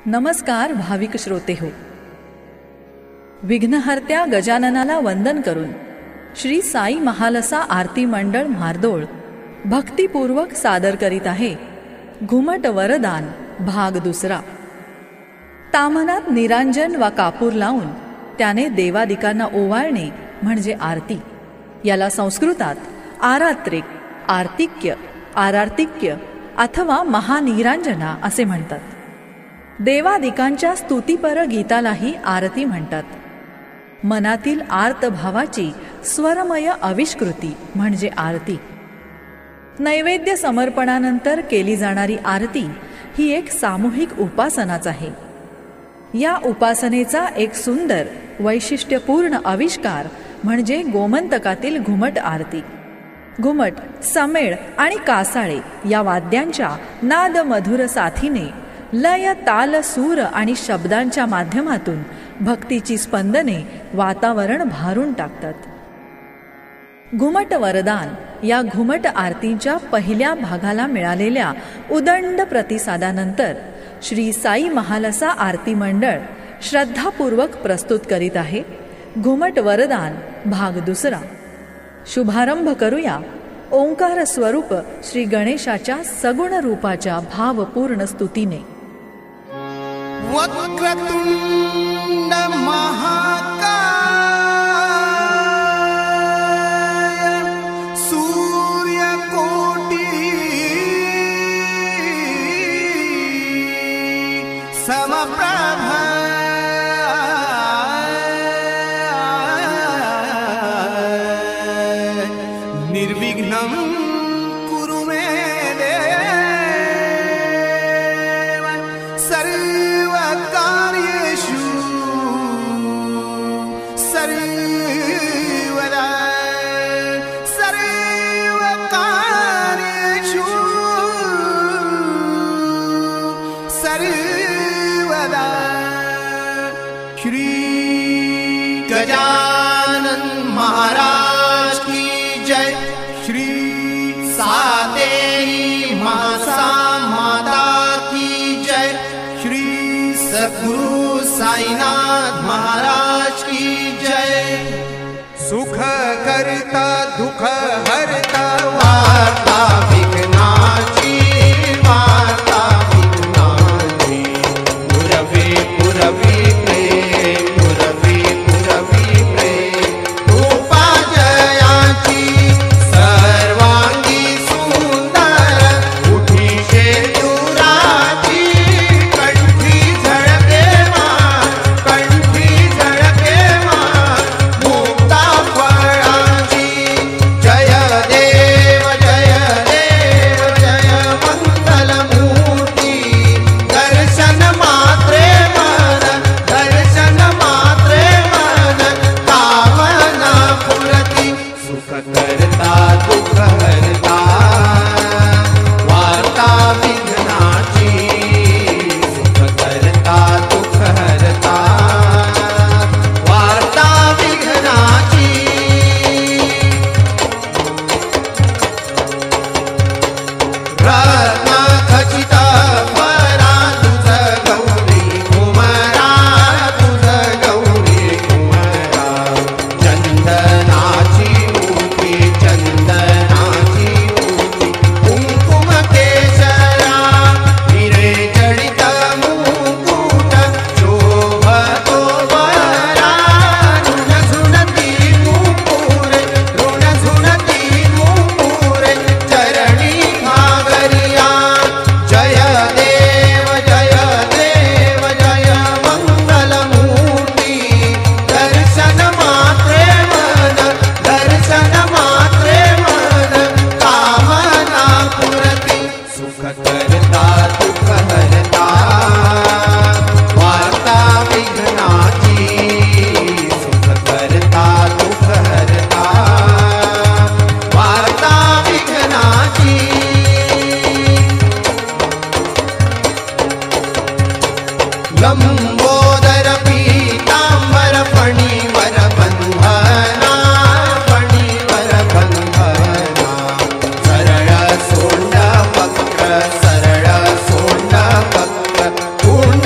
नमस्कार भाविक श्रोते हो. विघ्नहर्त्या गजाननाला वंदन करून श्री साई महालसा आरती मंडळ म्हार्दोळ भक्तिपूर्वक सादर करीत आहे घुमट वरदान भाग दुसरा. तामनात निरांजन वा कापूर लावून त्याने देवादिकांना ओवाळणे म्हणजे आरती. याला संस्कृतात आरात्रिक, आर्तिक्य, आरार्तिक्य अथवा महानिरांजना असे म्हणतात. देवादिकांच्या स्तुतीपर गीतालाही आरती म्हणतात. मनातील आर्तभावाची स्वरमय आविष्कृती म्हणजे आरती. नैवेद्य समर्पणानंतर केली जाणारी आरती ही एक सामूहिक उपासनाच आहे. या उपासनेचा एक सुंदर वैशिष्ट्यपूर्ण आविष्कार म्हणजे गोमंतकातील घुमट आरती. घुमट, समेळ आणि कासाळे या वाद्यांच्या नादमधुर साथीने लय, ताल, सूर आणि शब्दांच्या माध्यमातून भक्तीची स्पंदने वातावरण भारून टाकतात. घुमट वरदान या घुमट आरतीच्या पहिल्या भागाला मिळालेल्या उदंड प्रतिसादानंतर श्री साई महालसा आरती मंडळ श्रद्धापूर्वक प्रस्तुत करीत आहे घुमट वरदान भाग दुसरा. शुभारंभ करूया ओंकार स्वरूप श्री गणेशाच्या सगुण रूपाच्या भावपूर्ण स्तुतीने. वक्रतुंड महाकाय सूर्यकोटि समप्रभ निर्विघ्नं कुरु मे देव सर्वकार्येषु सर्वदा सर्वकार्येषु सर्वदा. श्री गजानन महाराज की जय. श्री सातेरी महासा माता की जय. श्री सद्गुरु साईनाथ महाराज की जय. सुख करता दुख हरता वार्ता विघ्नाची वार्ता विघ्नाची पुरवी पुरवी प्रेम पुरवी पुरवी प्रेम रूपा जयाची सर्वांगी सुंदर उठी शेंदुराची कंठी झळके मार कंठी झळके मार मुक्ता फळाची. जय देव जय देव जय मंगल मूर्ती दर्शन मात्रे मन दर्शन मात्रे मन कामना पुरती सुख करता दुःख हरता वार्ता विघ्नाची सुख करता दुःख हरता वार्ता विघ्नाची. रत्न खचित फरा तुझ गौरी कुमारा तुझ गौरी कुमारा. चंदनाची मुठी चंदनाची मुठी कुंकुम केशरा हिरे जडित मुकुट शोभतो बरा. ऋण झुणती मुकुरे ऋण झुणती मुकुरे चरणी घागरिया. जय देव जय देव जय मंगल मूर्ती दर्शन मात्रे मन दर्शन मात्रे मन कामना पुरती सुख करता दुःख हरता वार्ता विघ्नाची सुख करता दुःख हरता वार्ता विघ्नाची. लंबोदर पीतांबर फणीवर बंधना फणीवर बंधना. सरळ सोंड वक्र सरळ सोंड वक्र कुंड